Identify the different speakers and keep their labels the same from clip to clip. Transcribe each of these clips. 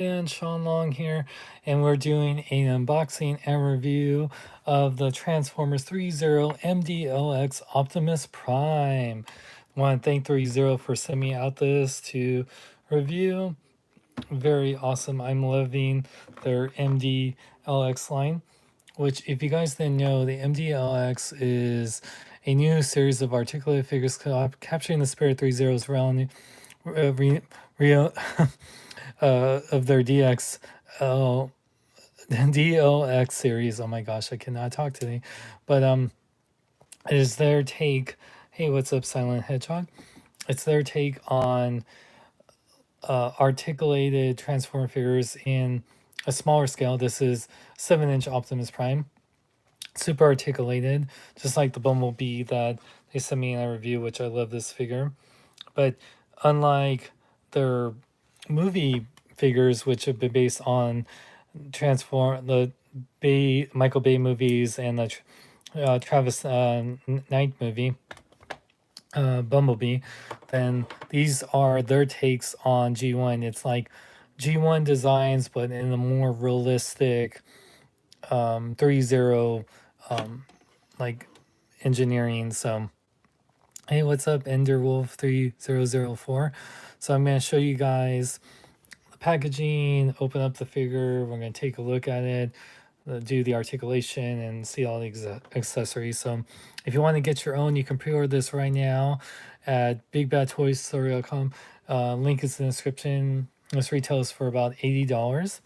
Speaker 1: And Sean Long here, and we're doing an unboxing and review of the Transformers ThreeZero MDLX Optimus Prime. I want to thank ThreeZero for sending me out this to review. Very awesome. I'm loving their MDLX line, which, if you guys didn't know, the MDLX is a new series of articulated figures capturing the spirit ThreeZero's realm. Real of their DLX series. Oh my gosh, I cannot talk today. But it is their take. Hey, what's up, Silent Hedgehog? It's their take on articulated transformer figures in a smaller scale. This is 7-inch Optimus Prime, super articulated, just like the Bumblebee that they sent me in a review, which I love this figure. But unlike their movie figures, which have been based on the Michael Bay movies and the Travis Knight movie, Bumblebee, then these are their takes on G1. It's like G1 designs, but in a more realistic 3.0 like engineering. So hey, what's up, Enderwolf 3004? So I'm going to show you guys the packaging, open up the figure. We're going to take a look at it, do the articulation, and see all the accessories. So if you want to get your own, you can pre-order this right now at bigbadtoystore.com. Link is in the description. This retails for about $80,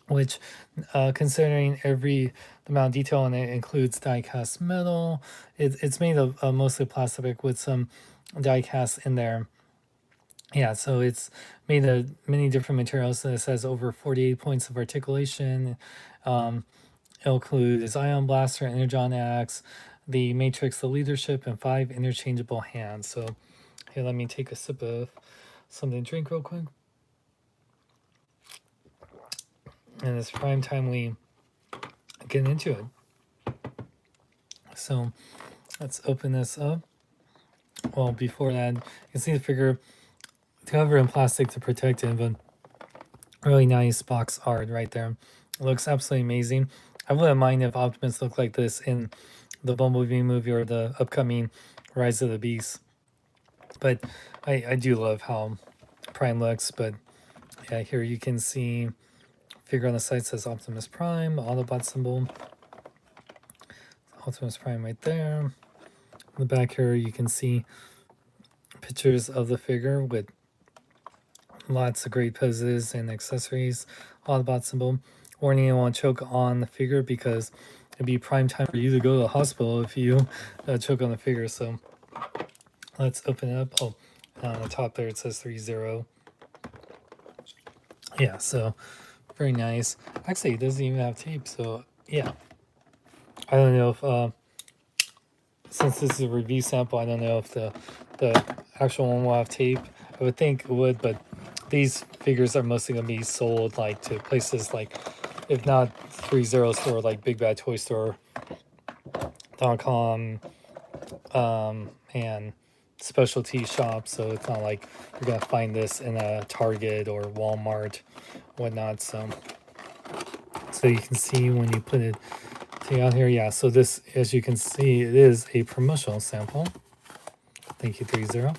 Speaker 1: which considering the amount of detail, and it includes die cast metal. It's made of mostly plastic with some die cast in there. Yeah, so it's made of many different materials. And it says over 48 points of articulation. It'll include his ion blaster, energon axe, the matrix, the leadership, and 5 interchangeable hands. So here, let me take a sip of something to drink real quick. And it's prime time we get into it. So let's open this up. Well, before that, you can see the figure covered in plastic to protect it, but really nice box art right there. It looks absolutely amazing. I wouldn't mind if Optimus looked like this in the Bumblebee movie or the upcoming Rise of the Beast. But I do love how Prime looks. But yeah, here you can see figure on the side says Optimus Prime, Autobot symbol. Optimus Prime right there. On the back here you can see pictures of the figure with lots of great poses and accessories. Autobot symbol. Warning, you want to choke on the figure because it'd be prime time for you to go to the hospital if you choke on the figure. So let's open it up. Oh, on the top there it says 3.0. Yeah, so very nice. Actually, it doesn't even have tape, so yeah. I don't know if since this is a review sample, I don't know if the actual one will have tape. I would think it would, but these figures are mostly going to be sold like to places like, if not 3.0 store, like bigbadtoystore.com and specialty shops. So it's not like you're going to find this in a Target or Walmart, whatnot. So you can see when you put it out here. Yeah, so this, as you can see, it is a promotional sample. Thank you, 3.0.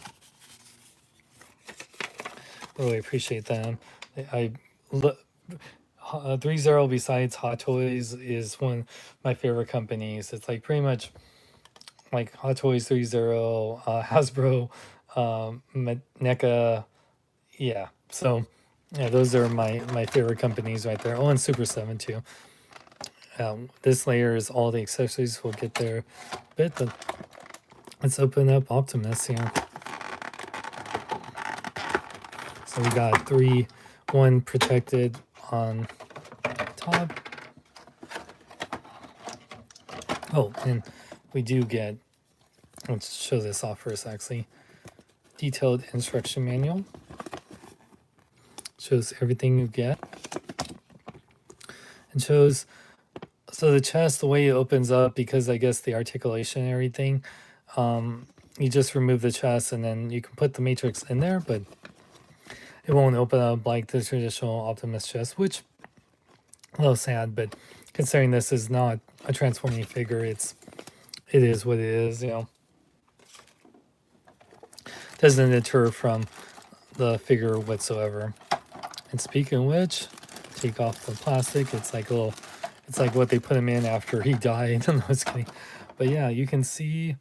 Speaker 1: Really appreciate that. 3.0, besides Hot Toys, is one of my favorite companies. It's like pretty much like Hot Toys, 3.0, Hasbro, NECA. Yeah, so yeah, those are my favorite companies right there. Oh, and Super 7 too. This layer is all the accessories. We'll get there a bit, but let's open up Optimus here. So we got 1 protected on top. Oh, and we do get, let's show this off first actually, detailed instruction manual. Shows everything you get. And shows, so the chest, the way it opens up, because I guess the articulation and everything, you just remove the chest and then you can put the matrix in there, but it won't open up like the traditional Optimus chest, which a little sad, but considering this is not a transforming figure, it is what it is, you know. Doesn't deter from the figure whatsoever. And speaking of which, take off the plastic. It's like a little, it's like what they put him in after he died. No, I was kidding. But yeah, you can see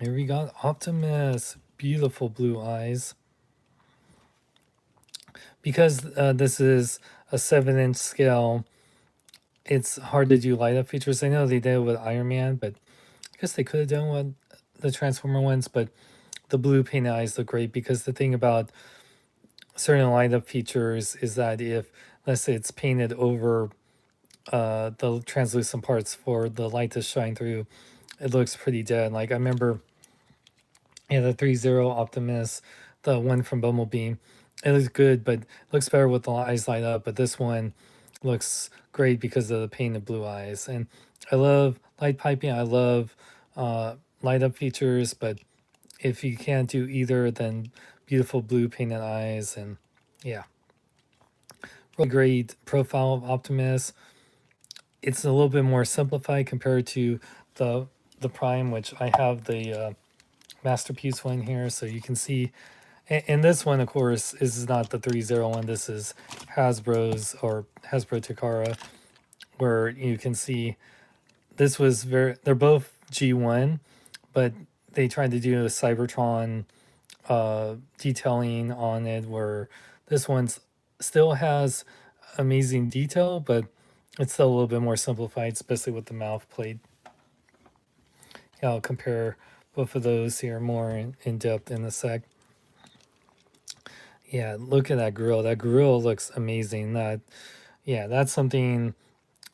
Speaker 1: here we got Optimus. Beautiful blue eyes. Because this is a 7-inch scale, it's hard to do light up features. I know they did it with Iron Man, but I guess they could have done what the Transformer ones, but the blue painted eyes look great because the thing about certain light up features is that if, let's say, it's painted over the translucent parts for the light to shine through, it looks pretty dead. Like I remember, yeah, the ThreeZero Optimus, the one from Bumblebee, it looks good, but it looks better with the eyes light up. But this one looks great because of the painted blue eyes. And I love light piping. I love light up features, but if you can't do either, then beautiful blue painted eyes. And yeah, really great profile of Optimus. It's a little bit more simplified compared to the Prime, which I have the masterpiece one here, so you can see. And this one, of course, is not the 3.0 one. This is Hasbro's or Hasbro Takara, where you can see this was very. They're both G1, but they tried to do a Cybertron detailing on it, where this one's still has amazing detail, but it's still a little bit more simplified, especially with the mouth plate. Yeah, I'll compare both of those here more in depth in a sec. Yeah, look at that grill. That grill looks amazing. Yeah, that's something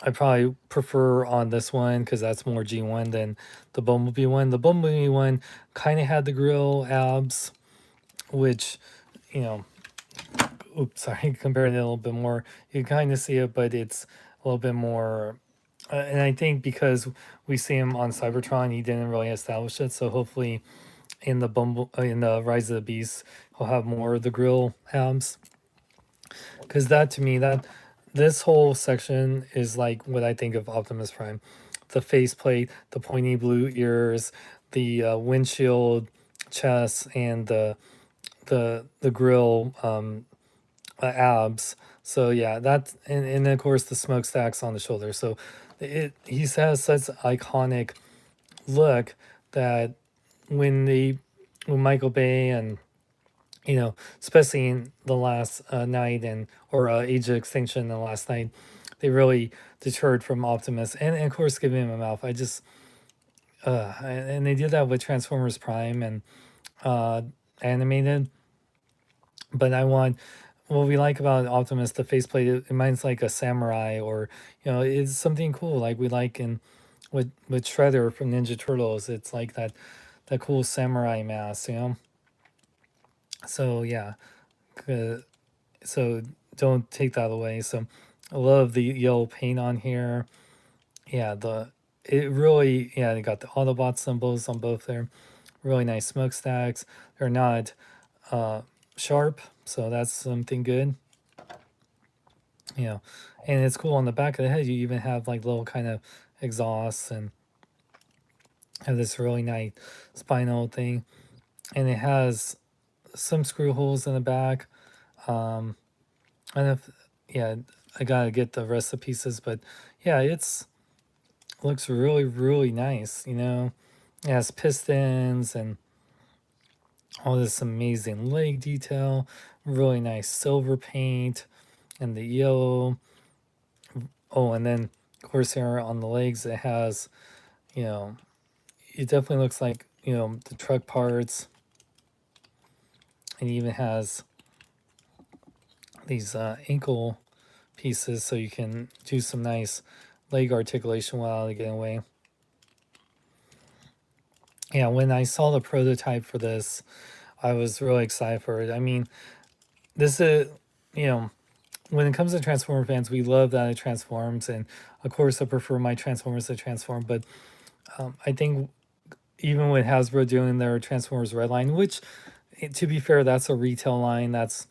Speaker 1: I probably prefer on this one because that's more G1 than the Bumblebee one. The Bumblebee one kind of had the grill abs, which, you know, oops, sorry, comparing it a little bit more, you kind of see it, but it's a little bit more. And I think because we see him on Cybertron, he didn't really establish it. So hopefully, in the Rise of the Beast, he'll have more of the grill abs. Because that to me, that this whole section is like what I think of Optimus Prime: the faceplate, the pointy blue ears, the windshield chest, and the grill abs. So yeah, that and then of course the smokestacks on the shoulder. So he has such iconic look that when Michael Bay and, you know, especially in the last night or Age of Extinction, the last night, they really deterred from Optimus and of course giving him a mouth. I just and they did that with Transformers Prime and animated. But I want what we like about Optimus, the faceplate. It reminds like a samurai, or you know, it's something cool like we like in with Shredder from Ninja Turtles. It's like that cool samurai mask, you know. So yeah, so don't take that away. So I love the yellow paint on here. Yeah, it really, yeah, they got the Autobot symbols on both there. Really nice smokestacks. They're not sharp, so that's something good. You know, and it's cool on the back of the head. You even have like little kind of exhausts and have this really nice spinal thing, and it has some screw holes in the back. And if yeah, I gotta get the rest of the pieces, but yeah, looks really nice. You know, it has pistons and all this amazing leg detail. Really nice silver paint and the yellow. Oh, and then of course here on the legs it has, you know, it definitely looks like, you know, the truck parts. And it even has these ankle pieces so you can do some nice leg articulation while getting away. Yeah, when I saw the prototype for this, I was really excited for it. I mean, this is, you know, when it comes to Transformer fans, we love that it transforms, and of course, I prefer my Transformers to transform. But I think even with Hasbro doing their Transformers Red line, which, to be fair, that's a retail line. That's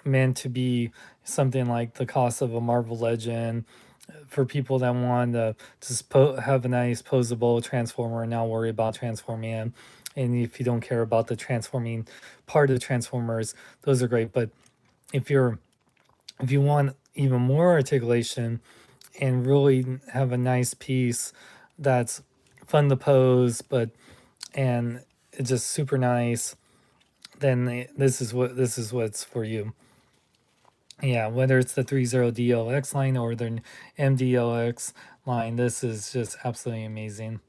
Speaker 1: meant to be something like the cost of a Marvel Legend for people that want to just have a nice posable transformer and not worry about transforming him. And if you don't care about the transforming part of the transformers, those are great. But if you want even more articulation and really have a nice piece that's fun to pose, but and it's just super nice, then this is what's for you. Yeah, whether it's the 3.0 DLX line or the MDLX line, this is just absolutely amazing.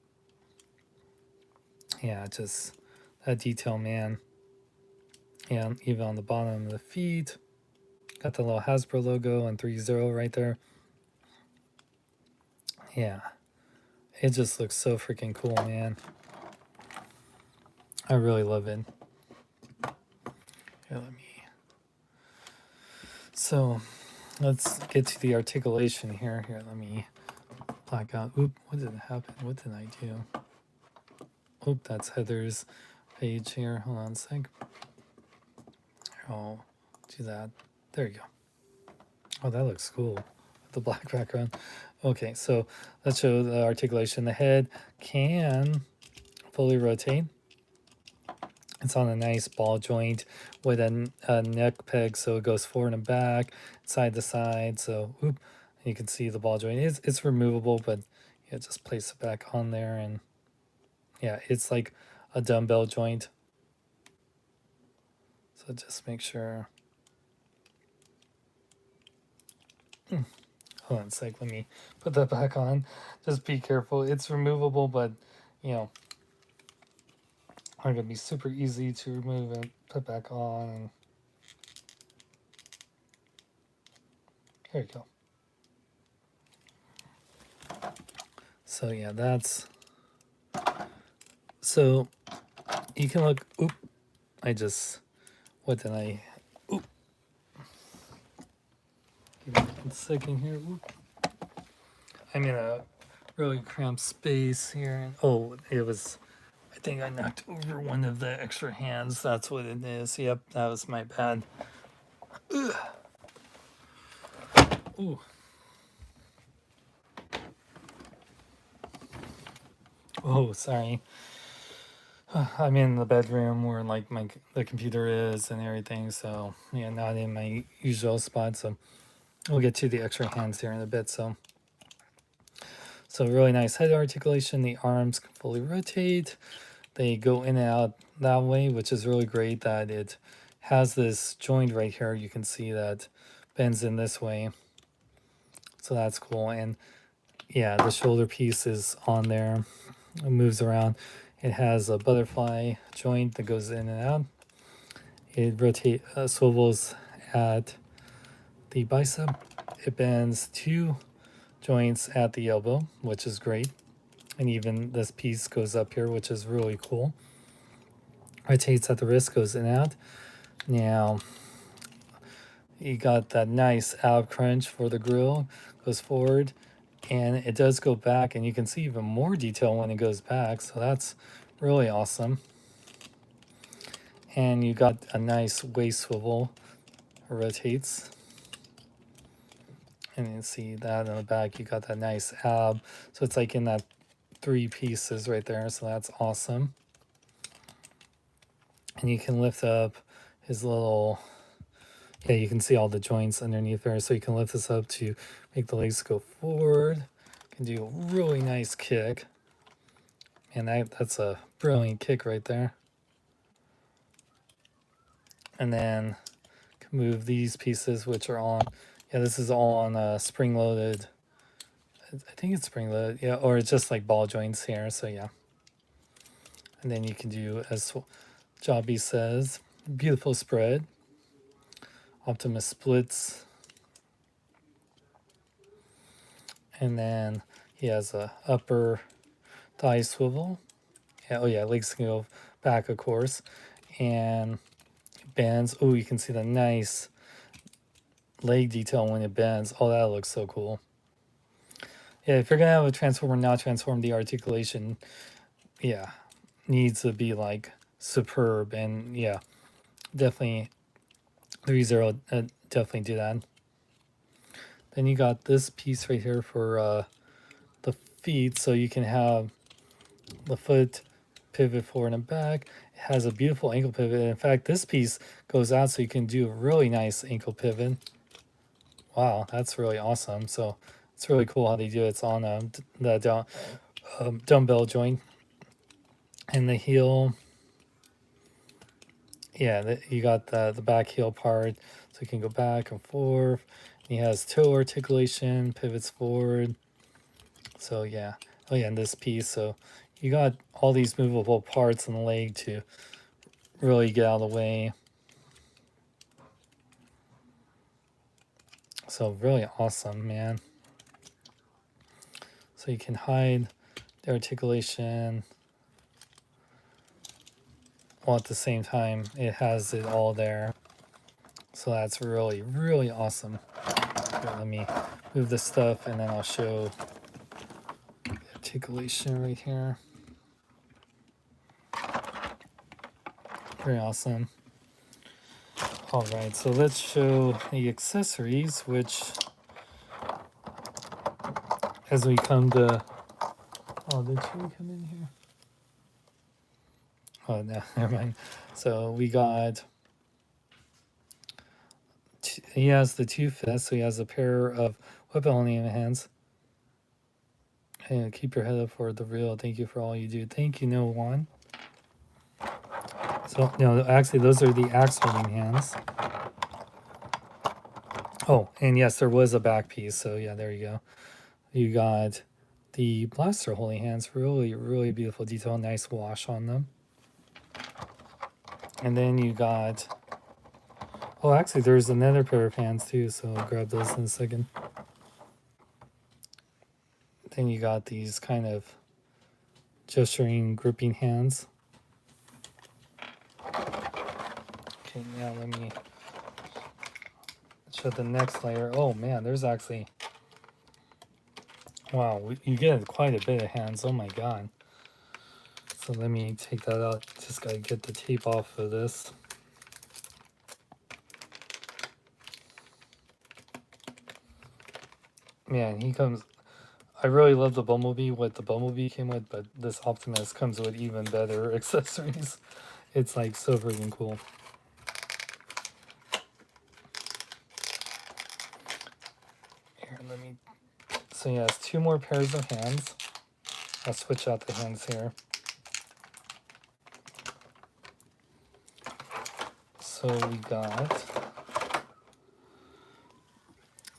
Speaker 1: Yeah, just that detail, man. Yeah, even on the bottom of the feet, got the little Hasbro logo and 3.0 right there. Yeah, it just looks so freaking cool, man. I really love it. Here, let me. So let's get to the articulation here. Here, let me black out. Oop, what did happen? What did I do? Oop, that's Heather's page here. Hold on a sec. I'll do that. There you go. Oh, that looks cool. The black background. Okay, so let's show the articulation. The head can fully rotate. It's on a nice ball joint with a neck peg, so it goes forward and back, side to side. So, whoop, you can see the ball joint. It's removable, but yeah, just place it back on there, and yeah, it's like a dumbbell joint. So just make sure. Hold on a sec. Let me put that back on. Just be careful. It's removable, but you know, it's gonna be super easy to remove and put back on. And here you go. So yeah, that's so you can look. Oop! I just what did I? Oop! Give me a second here. Oop! I'm in a really cramped space here. Oh, it was. I think I knocked over one of the extra hands. That's what it is. Yep, that was my bad. Ugh. Ooh. Oh, sorry. I'm in the bedroom where like the computer is and everything, so yeah, not in my usual spot. So we'll get to the extra hands here in a bit. So really nice head articulation. The arms can fully rotate. They go in and out that way, which is really great. That it has this joint right here. You can see that bends in this way, so that's cool. And yeah, the shoulder piece is on there. It moves around. It has a butterfly joint that goes in and out. It swivels at the bicep. It bends 2 joints at the elbow, which is great. And even this piece goes up here, which is really cool. Rotates at the wrist, goes in and out. Now, you got that nice ab crunch for the grill, goes forward, and it does go back, and you can see even more detail when it goes back, so that's really awesome. And you got a nice waist swivel, it rotates. And you see that in the back, you got that nice ab. So it's like in that 3 pieces right there, so that's awesome. And you can lift up his little, yeah, you can see all the joints underneath there. So you can lift this up to make the legs go forward. You can do a really nice kick. And that's a brilliant kick right there. And then can move these pieces, which are on, yeah, this is all on spring-loaded. I think it's spring-loaded, yeah, or it's just like ball joints here, so yeah. And then you can do, as Jobby says, beautiful spread. Optimus splits. And then he has a upper thigh swivel. Yeah, oh yeah, legs can go back, of course. And bends. Oh, you can see the nice leg detail when it bends. Oh, that looks so cool. Yeah, if you're gonna have a transformer not transform, the articulation, yeah, needs to be like superb. And yeah, definitely ThreeZero definitely do that. Then you got this piece right here for the feet, so you can have the foot pivot forward and back. It has a beautiful ankle pivot. In fact, this piece goes out so you can do a really nice ankle pivot. Wow, that's really awesome. So it's really cool how they do it. It's on the dumbbell joint. And the heel, yeah, you got the back heel part, so you can go back and forth. He has toe articulation, pivots forward. So yeah, oh yeah, and this piece. So you got all these movable parts in the leg to really get out of the way. So really awesome, man. So you can hide the articulation while at the same time it has it all there. So that's really, really awesome. Here, let me move this stuff and then I'll show the articulation right here. Very awesome. All right, so let's show the accessories, which as we come to, oh, did she come in here? Oh, no, never mind. So we got, he has the two fists, so he has a pair of weapon holding hands. And keep your head up for the real. Thank you for all you do. Thank you, No One. So, no, actually, those are the axe holding hands. Oh, and yes, there was a back piece. So, yeah, there you go. You got the blaster holding hands. Really, really beautiful detail. Nice wash on them. And then you got, oh, actually, there's another pair of hands too. So, I'll grab those in a second. Then you got these kind of gesturing, gripping hands. Okay, now let me show the next layer. Oh man, there's actually, wow, you get quite a bit of hands. Oh my god. So let me take that out. Just gotta get the tape off of this. Man, he comes. I really love the Bumblebee, what the Bumblebee came with, but this Optimus comes with even better accessories. It's like so freaking cool. Here, let me. So he has two more pairs of hands. I'll switch out the hands here. So we got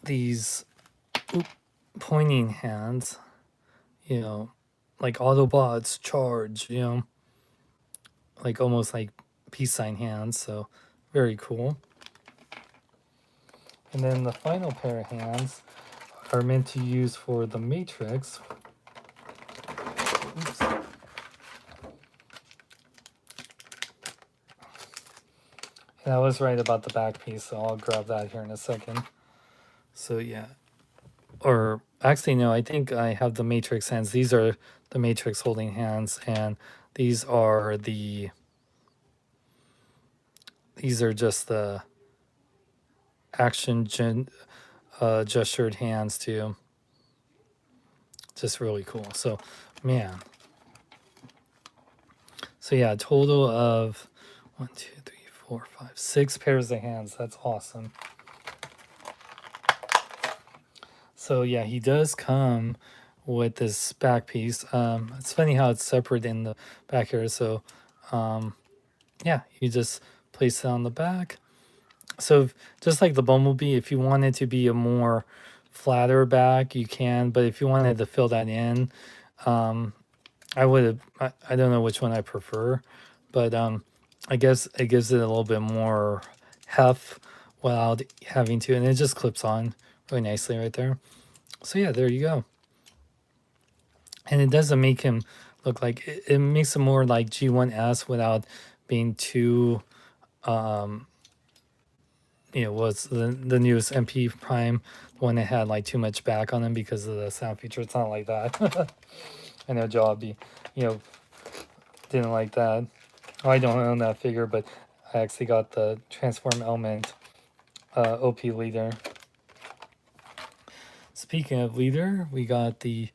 Speaker 1: these pointing hands, you know, like Autobots charge, you know, like almost like peace sign hands. So very cool. And then the final pair of hands are meant to use for the Matrix. Oops. And I was right about the back piece, so I'll grab that here in a second. So yeah. Or actually, no, I think I have the Matrix hands. These are the Matrix holding hands, and these are just the action gestured hands too. Just really cool. So, man. So yeah, total of 1, 2, 3, 4, 5, 6 pairs of hands. That's awesome. So yeah, he does come with this back piece. It's funny how it's separate in the back here. So yeah, you just place it on the back. So just like the Bumblebee, if you want it to be a more flatter back, you can. But if you wanted to fill that in, I would have. I don't know which one I prefer, but I guess it gives it a little bit more heft without having to, and it just clips on really nicely right there. So yeah, there you go. And it doesn't make him look like it makes him more like G1S without being too you know, was the newest MP Prime, the one that had like too much back on him because of the sound feature. It's not like that. I know Jobby, you know, didn't like that. Oh, I don't own that figure, but I actually got the transform element OP leader. Speaking of leader, we got the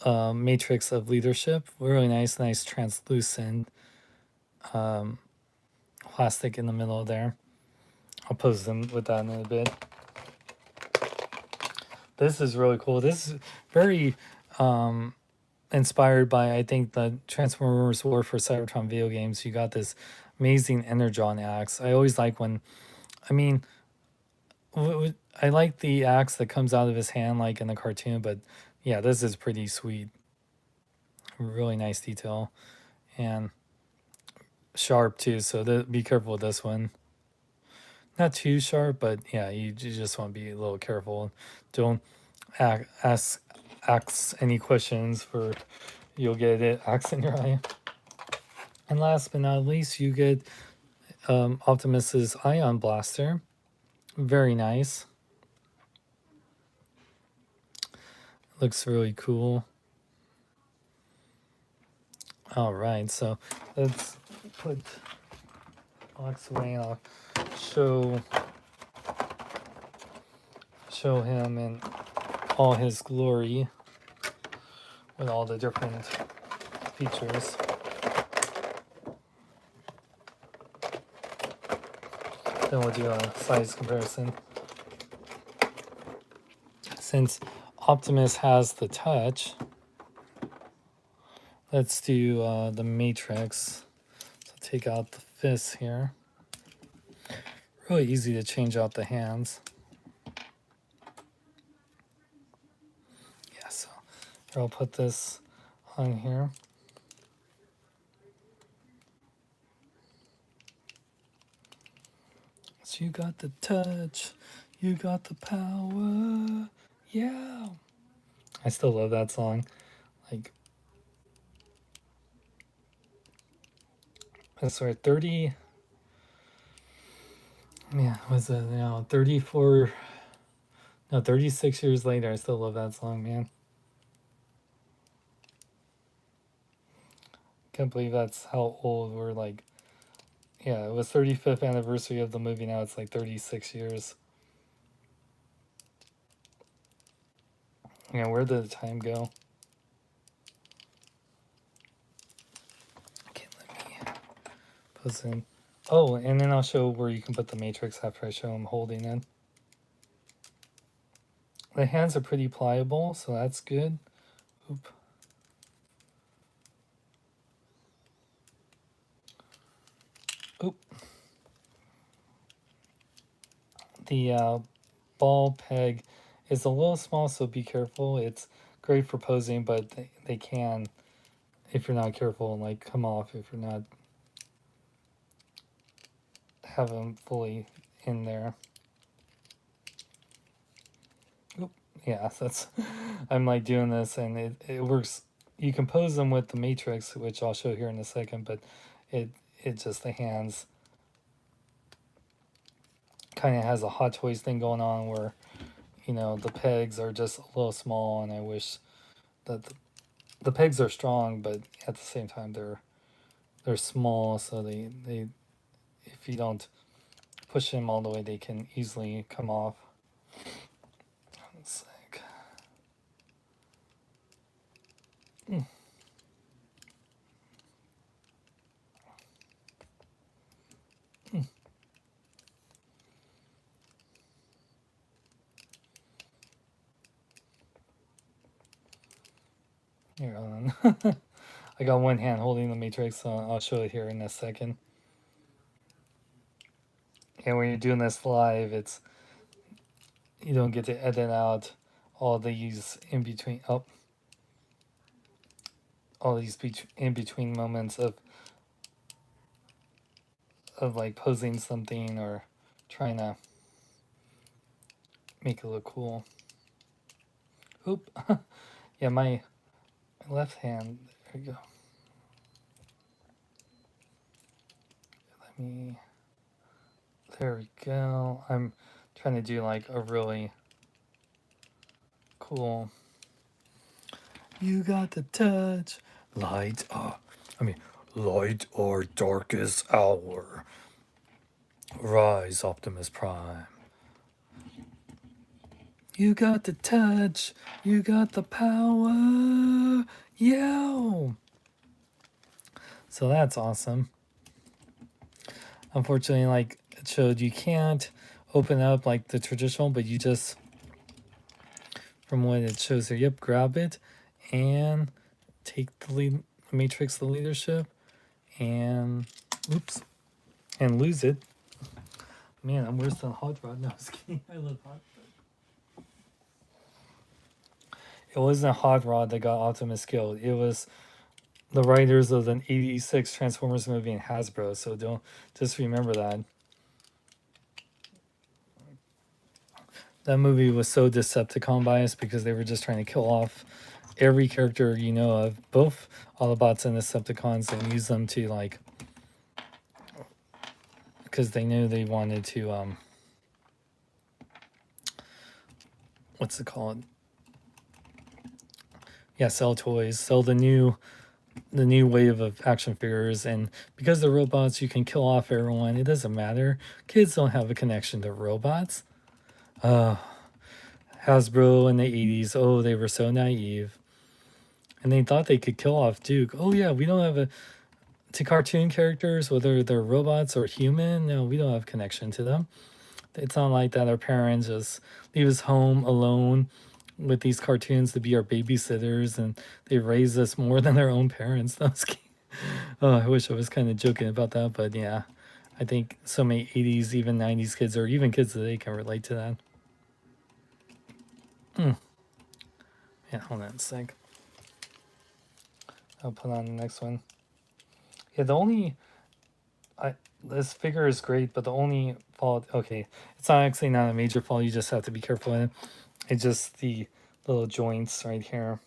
Speaker 1: matrix of leadership. Really nice translucent plastic in the middle there. I'll pose them with that in a bit. This is really cool. This is very inspired by, I think, the Transformers War for Cybertron video games. You got this amazing Energon axe. I always like when, I mean, I like the axe that comes out of his hand like in the cartoon, but yeah, this is pretty sweet. Really nice detail and sharp too, so be careful with this one. Not too sharp, but yeah, you just want to be a little careful. Don't ask any questions, for you'll get it axe in your eye. And last but not least, you get Optimus's ion blaster. Very nice. Looks really cool. All right, so let's put box away and I'll show him in all his glory with all the different features. Then we'll do a size comparison. Since Optimus has the touch, let's do the matrix. So take out the fists here. Really easy to change out the hands. Yeah, so here I'll put this on here. So you got the touch, you got the power, yeah. I still love that song. Like, sorry, 30, yeah, was it now 34, no, 36 years later, I still love that song, man. Can't believe that's how old we're, like, yeah, it was 35th anniversary of the movie, now it's like 36 years. Yeah, where did the time go? Okay, let me put in. Oh, and then I'll show where you can put the matrix after I show him holding it. The hands are pretty pliable, so that's good. Oop. Oop. The ball peg is a little small, so be careful. It's great for posing, but they can, if you're not careful, like come off if you're not have them fully in there. Oop. Yeah, that's I'm like doing this, and it works. You can pose them with the matrix, which I'll show here in a second, but it just, the hands kind of has a Hot Toys thing going on where, you know, the pegs are just a little small, and I wish that the pegs are strong, but at the same time they're small, so they if you don't push them all the way, they can easily come off. It's like, here on. I got one hand holding the matrix, so I'll show it here in a second. And when you're doing this live, it's, you don't get to edit out all these in between. Oh, all these in between moments of like posing something or trying to make it look cool. Oop. Yeah, my left hand. There you go. Let me. There we go. I'm trying to do like a really cool. You got the touch. Light our darkest hour. Rise, Optimus Prime. You got the touch. You got the power. Yeah. So that's awesome. Unfortunately, like it showed, you can't open up like the traditional, but you just, from what it shows here, yep, grab it and take the lead, matrix the leadership, and oops, and lose it. Man, I'm worse than Hot Rod. No, I was kidding. I love Hot Rod. It wasn't Hot Rod that got Optimus killed. It was the writers of the '86 Transformers movie in Hasbro. So don't, just remember that. That movie was so Decepticon biased because they were just trying to kill off every character you know of, both Autobots and Decepticons, and use them to like, because they knew they wanted to what's it called? Yeah, sell toys, sell the new wave of action figures, and because the robots, you can kill off everyone. It doesn't matter. Kids don't have a connection to robots. Hasbro in the 80s, oh, they were so naive. And they thought they could kill off Duke. Oh yeah, we don't have a, to cartoon characters, whether they're robots or human, no, we don't have connection to them. It's not like that our parents just leave us home alone with these cartoons to be our babysitters, and they raise us more than their own parents. That was cute. Oh, I wish I was kind of joking about that, but yeah, I think so many 80s, even 90s kids, or even kids today can relate to that. Yeah, hold on a sec. I'll put on the next one. Yeah, the only, this figure is great, but the only fault, okay, it's not actually not a major fault. You just have to be careful in it. It's just the little joints right here,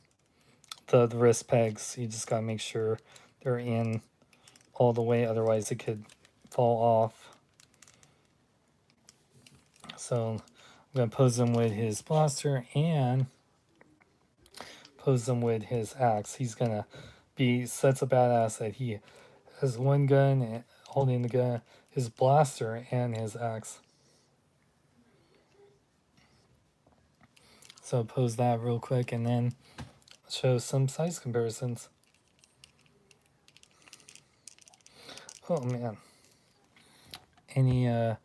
Speaker 1: the wrist pegs. You just gotta make sure they're in all the way, otherwise it could fall off. So I'm gonna pose him with his blaster and pose him with his axe. He's gonna be such a badass that he has one gun and holding the gun, his blaster and his axe. So pose that real quick and then show some size comparisons. Oh man. Any yeah,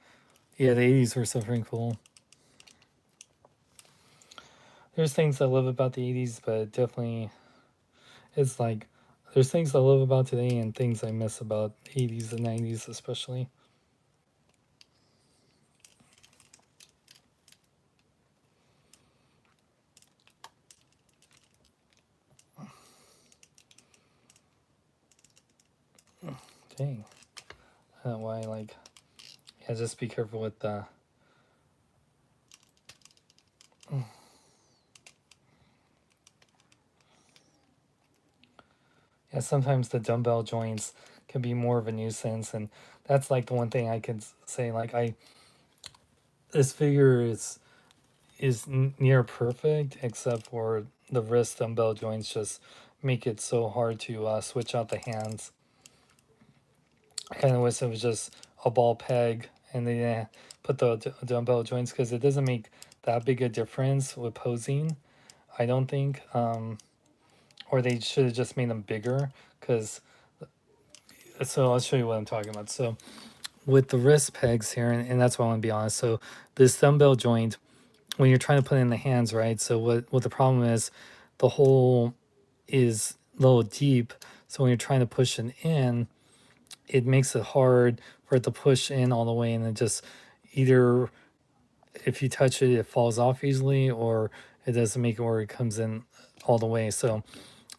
Speaker 1: the 80s were so freaking cool. There's things I love about the 80s, but definitely it's like there's things I love about today and things I miss about the 80s and 90s especially. Dang. I don't know why, like, yeah, just be careful with the yeah, sometimes the dumbbell joints can be more of a nuisance, and that's like the one thing I can say, like, this figure is near perfect except for the wrist dumbbell joints just make it so hard to switch out the hands. I kind of wish it was just a ball peg and they didn't put the dumbbell joints, because it doesn't make that big a difference with posing, I don't think. Or they should have just made them bigger, because so I'll show you what I'm talking about. So with the wrist pegs here, and that's what I want to be honest. So this dumbbell joint, when you're trying to put it in the hands, right? So what the problem is, the hole is a little deep. So when you're trying to push it in, it makes it hard for it to push in all the way, and it just either if you touch it, it falls off easily, or it doesn't make it where it comes in all the way. So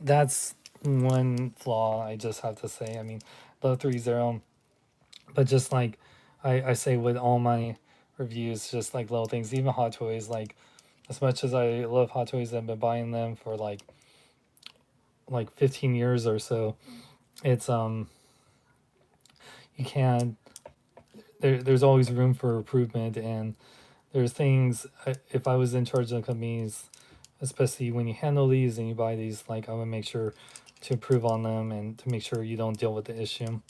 Speaker 1: that's one flaw I just have to say. I mean, love ThreeZero, but just like I say with all my reviews, just like little things, even Hot Toys, like as much as I love Hot Toys, I've been buying them for like 15 years or so. It's you can't, there's always room for improvement, and there's things, if I was in charge of the companies, especially when you handle these and you buy these, like I would make sure to improve on them and to make sure you don't deal with the issue.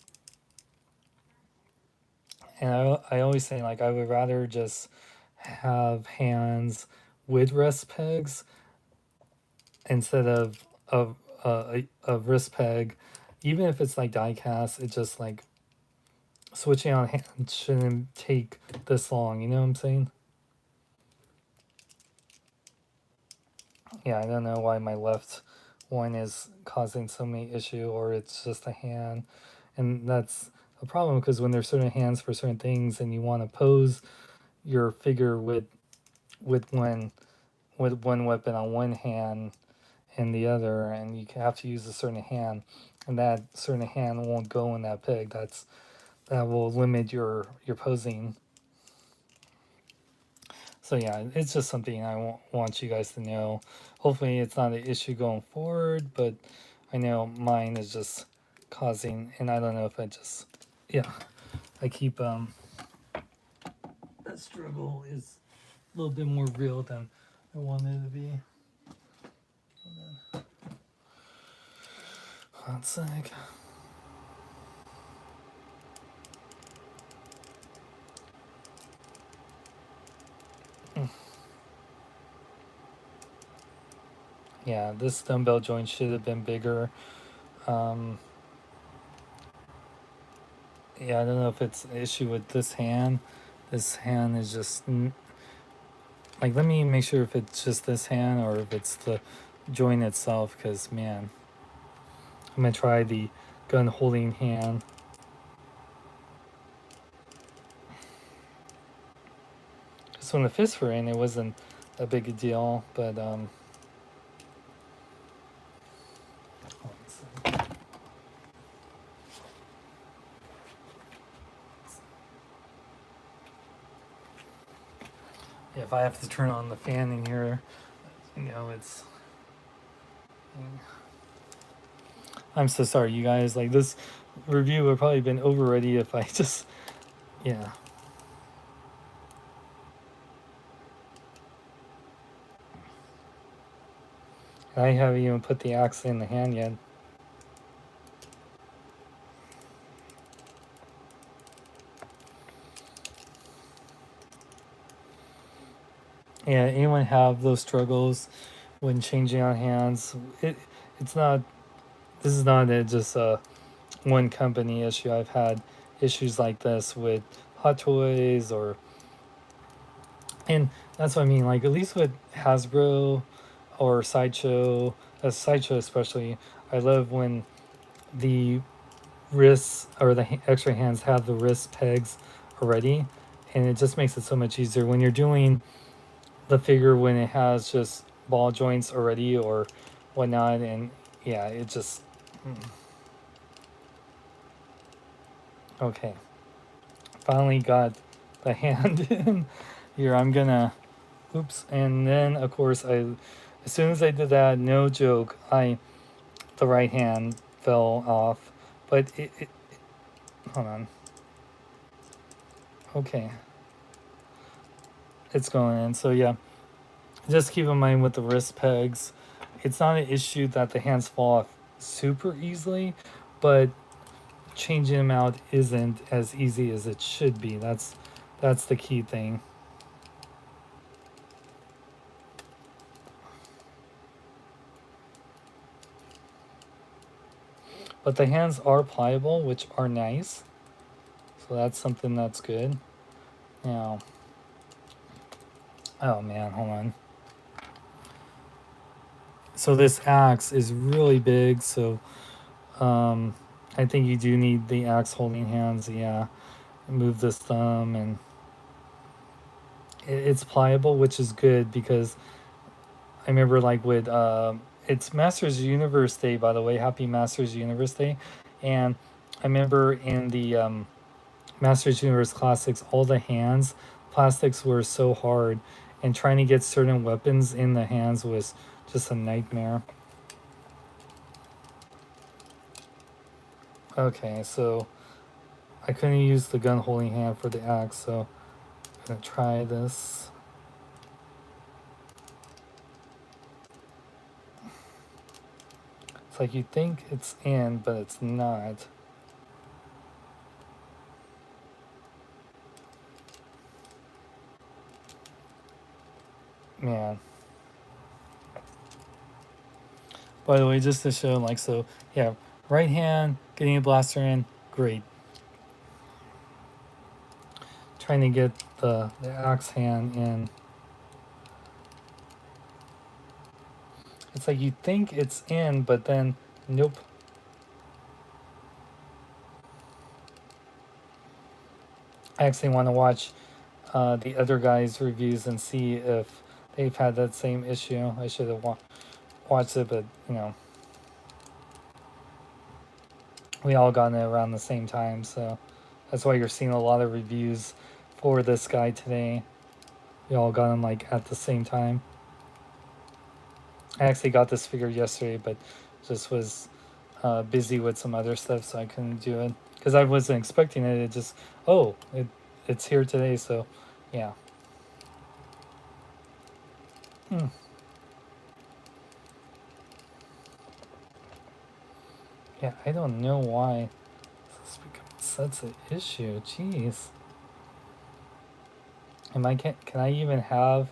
Speaker 1: And I always say, like, I would rather just have hands with rest pegs instead of a wrist peg. Even if it's like die cast, it just like switching on hand shouldn't take this long. You know what I'm saying? Yeah, I don't know why my left one is causing so many issue, or it's just a hand, and that's a problem because when there's certain hands for certain things, and you want to pose your figure with one with one weapon on one hand and the other, and you have to use a certain hand, and that certain hand won't go in that peg. That will limit your posing. So yeah, it's just something I want you guys to know. Hopefully, it's not an issue going forward, but I know mine is just causing, and I don't know if I just, yeah, I keep that struggle is a little bit more real than I wanted it to be. One sec. Yeah, this dumbbell joint should have been bigger. Um, yeah, I don't know if it's an issue with this hand. This hand is just like, let me make sure if it's just this hand or if it's the joint itself, because man, I'm gonna try the gun holding hand. Because when the fists were in, it wasn't a big a deal, but yeah, if I have to turn on the fan in here, you know, it's. I'm so sorry, you guys. Like, this review would probably been over already if I just, yeah. I haven't even put the axe in the hand yet. Yeah, anyone have those struggles when changing on hands? It's not. This is not just a one company issue. I've had issues like this with Hot Toys and that's what I mean. Like, at least with Hasbro or Sideshow, Sideshow especially, I love when the wrists or the extra hands have the wrist pegs already, and it just makes it so much easier when you're doing the figure when it has just ball joints already or whatnot. And yeah, it just okay. Finally got the hand in here. I'm gonna oops, and then of course as soon as I did that, no joke, the right hand fell off, but it hold on. Okay, it's going in. So yeah, just keep in mind with the wrist pegs, it's not an issue that the hands fall off super easily, but changing them out isn't as easy as it should be. That's the key thing. But the hands are pliable, which are nice. So that's something that's good. Now, oh man, hold on. So this axe is really big, so I think you do need the axe holding hands. Yeah, move this thumb, and it's pliable, which is good because I remember like with it's Masters Universe Day, by the way. Happy Masters Universe Day, and I remember in the Masters Universe Classics, all the hands plastics were so hard, and trying to get certain weapons in the hands was just a nightmare. Okay, so I couldn't use the gun holding hand for the axe, so I'm gonna try this. It's like you think it's in, but it's not. Man. By the way, just to show, like, so, yeah, right hand, getting a blaster in, great. Trying to get the axe hand in. It's like you think it's in, but then, nope. I actually want to watch the other guys' reviews and see if they've had that same issue. I should have watched it, but, you know, we all got it around the same time, so that's why you're seeing a lot of reviews for this guy today. We all got them like at the same time. I actually got this figure yesterday, but just was busy with some other stuff, so I couldn't do it because I wasn't expecting it. It just, oh, it's here today, so yeah. Yeah, I don't know why this becomes such an issue. Jeez. Can I even have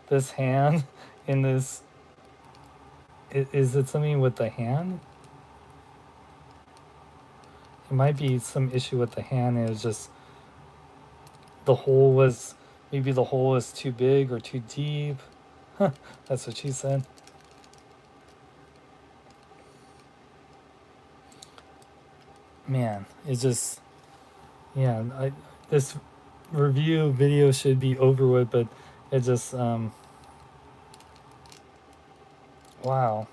Speaker 1: this hand in this? Is it something with the hand? It might be some issue with the hand. It was just the hole was, maybe the hole was too big or too deep. That's what she said. Man, it's just, yeah. This review video should be over with, but it just wow.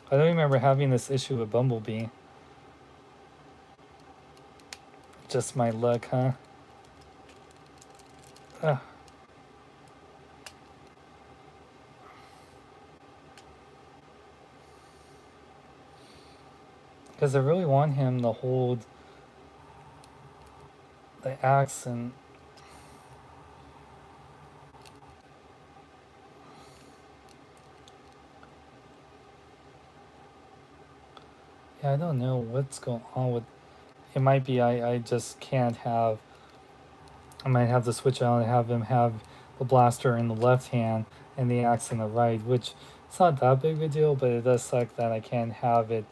Speaker 1: I don't remember having this issue with Bumblebee. Just my luck, huh? Ugh. Because I really want him to hold the axe and yeah, I don't know what's going on with it. Might be I just can't have, I might have to switch out and have him have the blaster in the left hand and the axe in the right, which it's not that big of a deal, but it does suck that I can't have it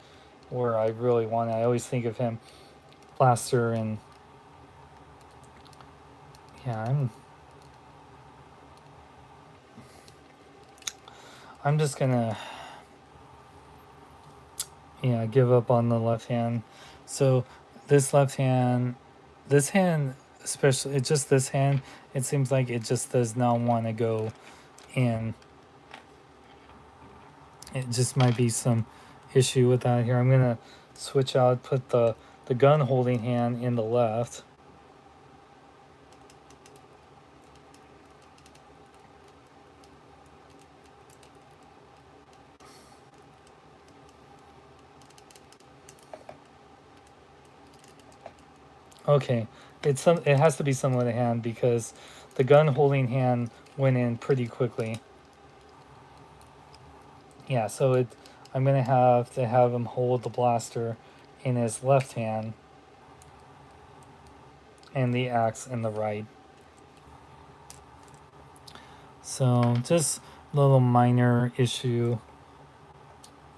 Speaker 1: where I really want it. I always think of him blaster and yeah, I'm just gonna yeah, give up on the left hand. So this left hand, this hand especially, it's just this hand, it seems like it just does not want to go in. It just might be some issue with that here. I'm gonna switch out, put the gun holding hand in the left. Okay, it has to be some with a hand because the gun holding hand went in pretty quickly. Yeah, so I'm gonna have to have him hold the blaster in his left hand and the axe in the right. So just a little minor issue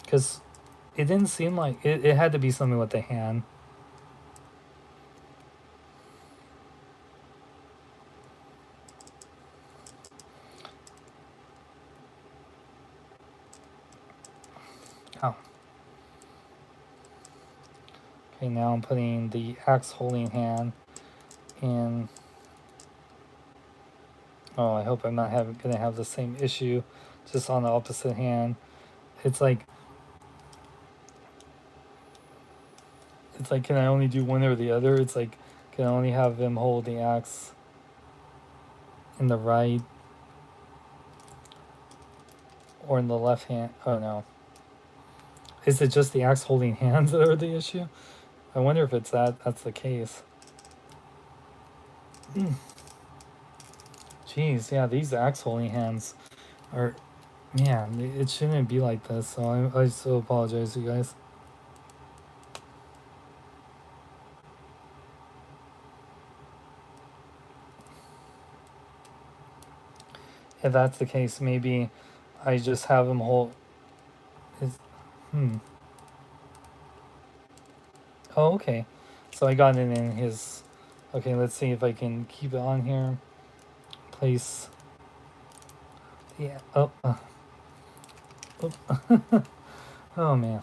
Speaker 1: because it didn't seem like it had to be something with the hand. Oh. Okay, now I'm putting the axe holding hand in. Oh, I hope I'm not gonna have the same issue just on the opposite hand. It's like can I only do one or the other? It's like can I only have him hold the axe in the right or in the left hand? Oh no. Is it just the axe holding hands that are the issue? I wonder if it's that's the case. Jeez, yeah, these axe holding hands are, man, it shouldn't be like this. So I so apologize, you guys. if that's the case, maybe I just have him hold his. Oh, okay. So I got it in his. Okay, let's see if I can keep it on here. Place. Yeah. Oh. Oh. Oh man.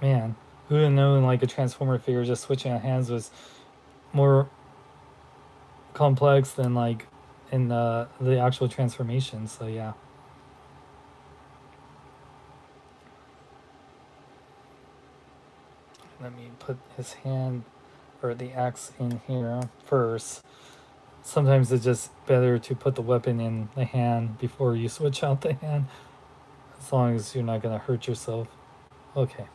Speaker 1: Man. Who would have known like a transformer figure just switching on hands was more complex than like in the actual transformation. So yeah. Let me put his hand or the axe in here first. Sometimes it's just better to put the weapon in the hand before you switch out the hand, as long as you're not going to hurt yourself. Okay,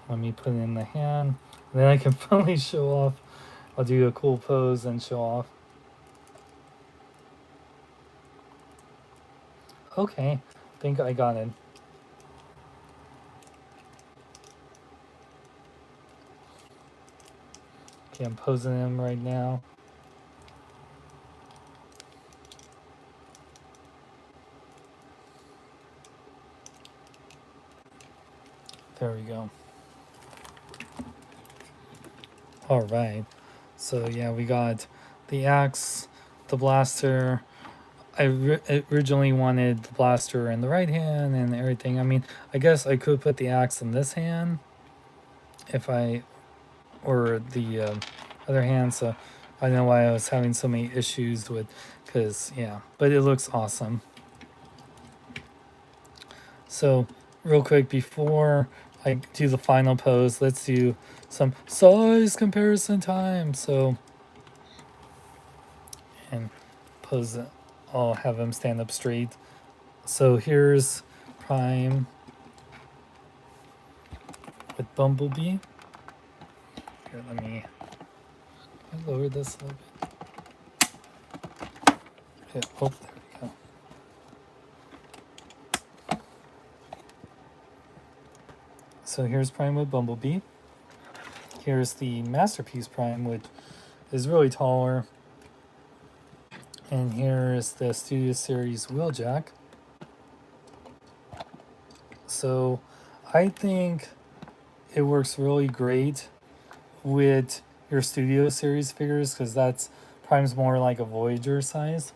Speaker 1: let me put it in the hand, and then I can finally show off. I'll do a cool pose and show off. Okay, I think I got it. Okay, I'm posing him right now. There we go. All right. So yeah, we got the axe, the blaster. I originally wanted the blaster in the right hand and everything. I mean, I guess I could put the axe in this hand if I, or the other hand. So I don't know why I was having so many issues with, because yeah, but it looks awesome. So real quick before I do the final pose, let's do some size comparison time. So, and pose it. I'll have him stand up straight. So here's Prime with Bumblebee. Here, let me lower this a little bit. Yeah, oh, there we go. So here's Prime with Bumblebee. Here's the Masterpiece Prime, which is really taller. And here's the Studio Series Wheeljack. So I think it works really great with your Studio Series figures because that's Prime's more like a Voyager size.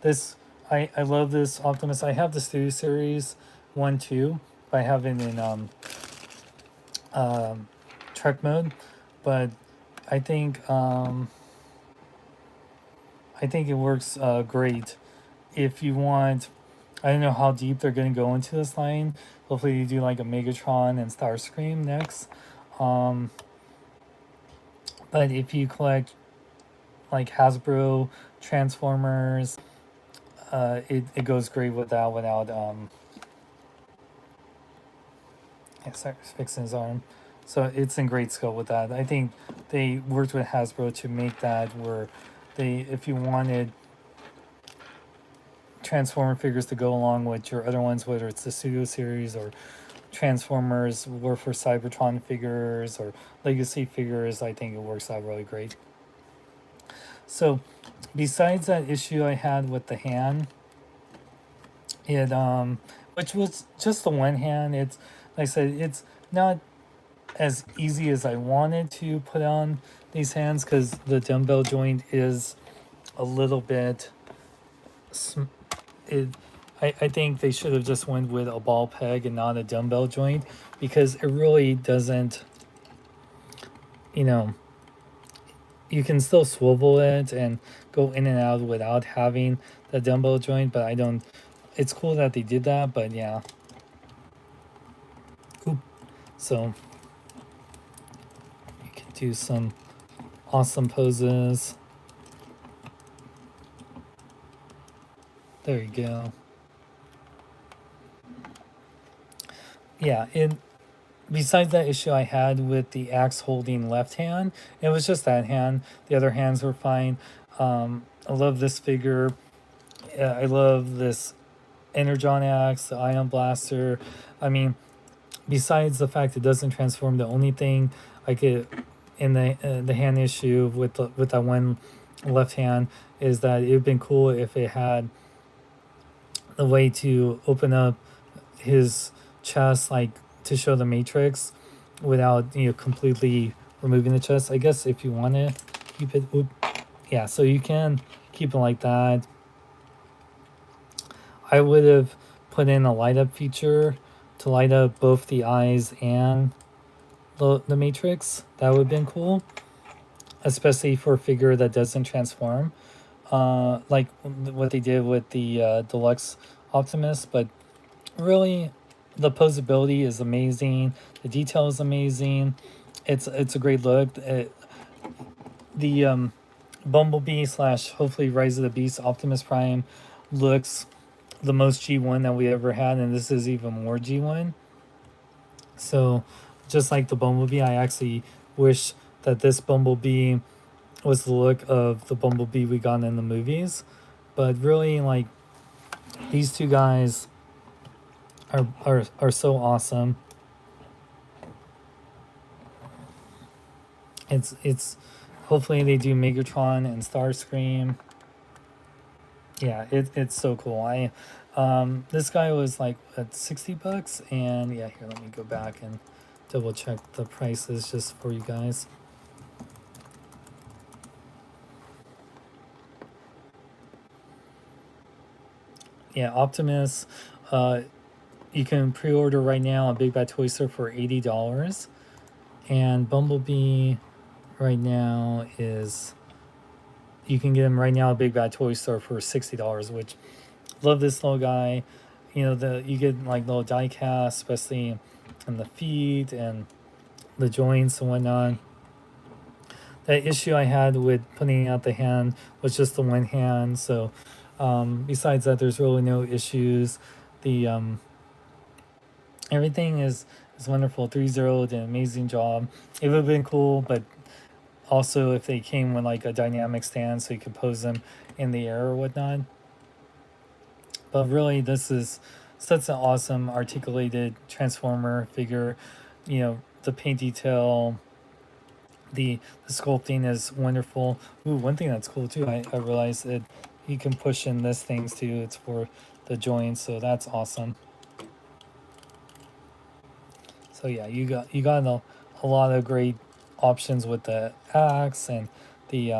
Speaker 1: This I love this Optimus. I have the Studio Series 1 too. I have it in Trek mode, but I think it works great if you want. I don't know how deep they're going to go into this line. Hopefully, you do like a Megatron and Starscream next. But if you collect like Hasbro Transformers, it goes great without yeah, sorry, fixing his arm. So it's in great scope with that. I think they worked with Hasbro to make that where they, if you wanted Transformer figures to go along with your other ones, whether it's the Studio Series or Transformers War for Cybertron figures or Legacy figures, I think it works out really great. So besides that issue I had with the hand, it which was just the one hand, it's like I said, it's not as easy as I wanted to put on these hands because the dumbbell joint is a little bit I think they should have just went with a ball peg and not a dumbbell joint because it really doesn't, you know, you can still swivel it and go in and out without having the dumbbell joint, but I don't, it's cool that they did that, but yeah. Oop. So you can do some awesome poses. There you go. Yeah, besides that issue I had with the axe holding left hand, it was just that hand. The other hands were fine. I love this figure. I love this Energon axe, the Ion Blaster. I mean, besides the fact it doesn't transform, the only thing I could in the hand issue with that one left hand is that it would have been cool if it had the way to open up his chest, like to show the matrix without completely removing the chest. I guess if you want to keep it, yeah, so you can keep it like that. I would have put in a light up feature to light up both the eyes and the matrix. That would have been cool, especially for a figure that doesn't transform, like what they did with the deluxe Optimus. But really, the posability is amazing. The detail is amazing. It's a great look. The Bumblebee slash hopefully Rise of the Beast Optimus Prime looks the most G1 that we ever had, and this is even more G1. So just like the Bumblebee, I actually wish that this Bumblebee was the look of the Bumblebee we got in the movies. But really, like, these two guys are so awesome. It's hopefully they do Megatron and Starscream. Yeah, it's so cool. This guy was like at $60, and yeah, here, let me go back and double check the prices just for you guys. Yeah, Optimus, you can pre-order right now on Big Bad Toy Store for $80, and Bumblebee right now is, you can get him right now at Big Bad Toy Store for $60, which, love this little guy. You get like little die cast, especially in the feet and the joints and whatnot. That issue I had with putting out the hand was just the one hand. So besides that, there's really no issues. The everything is wonderful. ThreeZero did an amazing job. It would have been cool, but also if they came with like a dynamic stand so you could pose them in the air or whatnot. But really, this is such an awesome articulated Transformer figure. The paint detail, the sculpting is wonderful. Ooh, one thing that's cool too, I realized that you can push in this things too. It's for the joints, so that's awesome. So yeah, you got a lot of great options with the axe and the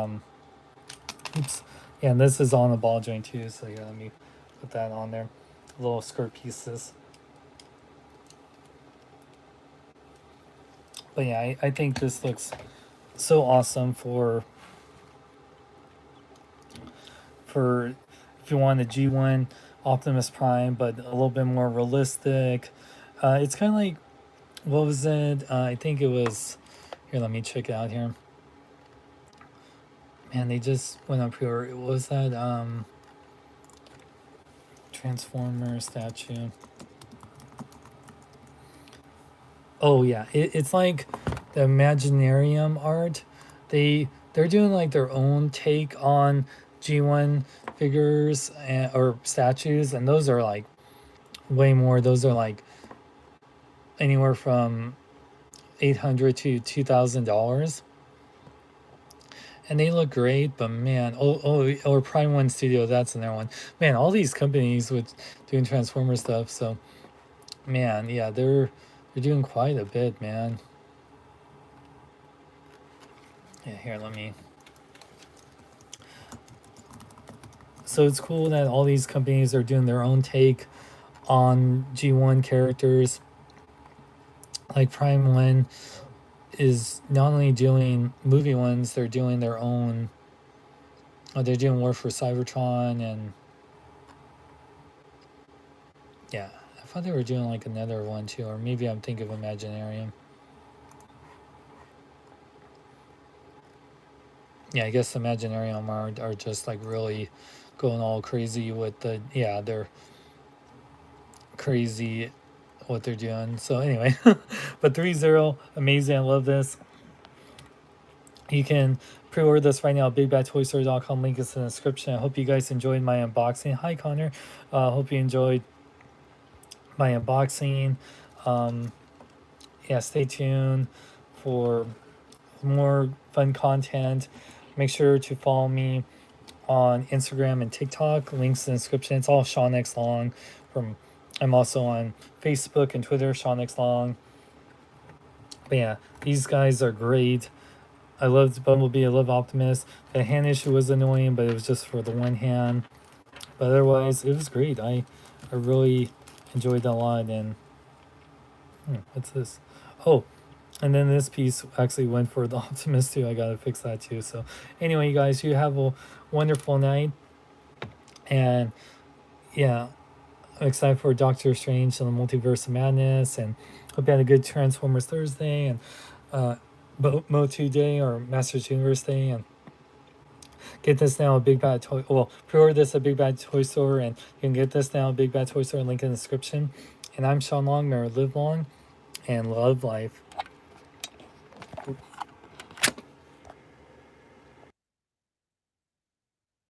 Speaker 1: oops. Yeah, and this is on the ball joint too, so yeah, let me put that on there. Little skirt pieces. But yeah, I think this looks so awesome for if you want a G1 Optimus Prime, but a little bit more realistic. It's kind of like, what was it? I think it was, here, let me check it out here. Man, they just went on pre-order. What was that? Transformer statue. Oh yeah, it's like the Imaginarium art. They're doing like their own take on G1 figures or statues, and those are like way more. Those are like anywhere from $800 to $2,000, and they look great. But man, or Prime One Studio, that's another one. Man, all these companies with doing Transformer stuff. So man, yeah, they're doing quite a bit, man. Yeah, here, let me. So it's cool that all these companies are doing their own take on G1 characters. Like Prime One is not only doing movie ones, they're doing their own. They're doing War for Cybertron, and yeah, I thought they were doing like another one too, or maybe I'm thinking of Imaginarium. Yeah, I guess Imaginarium are just like really going all crazy with they're crazy what they're doing. So anyway, but ThreeZero, amazing. I love this. You can pre-order this right now at bigbadtoystore.com. Link is in the description. I hope you guys enjoyed my unboxing. Hi, Connor. Hope you enjoyed my unboxing. Yeah, stay tuned for more fun content. Make sure to follow me on Instagram and TikTok. Links in the description. It's all Sean X Long. I'm also on Facebook and Twitter, Sean X Long. But yeah, these guys are great. I loved Bumblebee. I love Optimus. The hand issue was annoying, but it was just for the one hand. But otherwise, it was great. I really enjoyed it a lot. And what's this? Oh, and then this piece actually went for the Optimus too. I gotta fix that too. So anyway, you guys, you have a wonderful night. And yeah, I'm excited for Doctor Strange and the Multiverse of Madness. And hope you had a good Transformers Thursday and Motu Day or Masters Universe Day. And get this now at Big Bad Toy. Well, pre-order this at Big Bad Toy Store, and you can get this now at Big Bad Toy Store. Link in the description. And I'm Sean Long. May I live long and love life.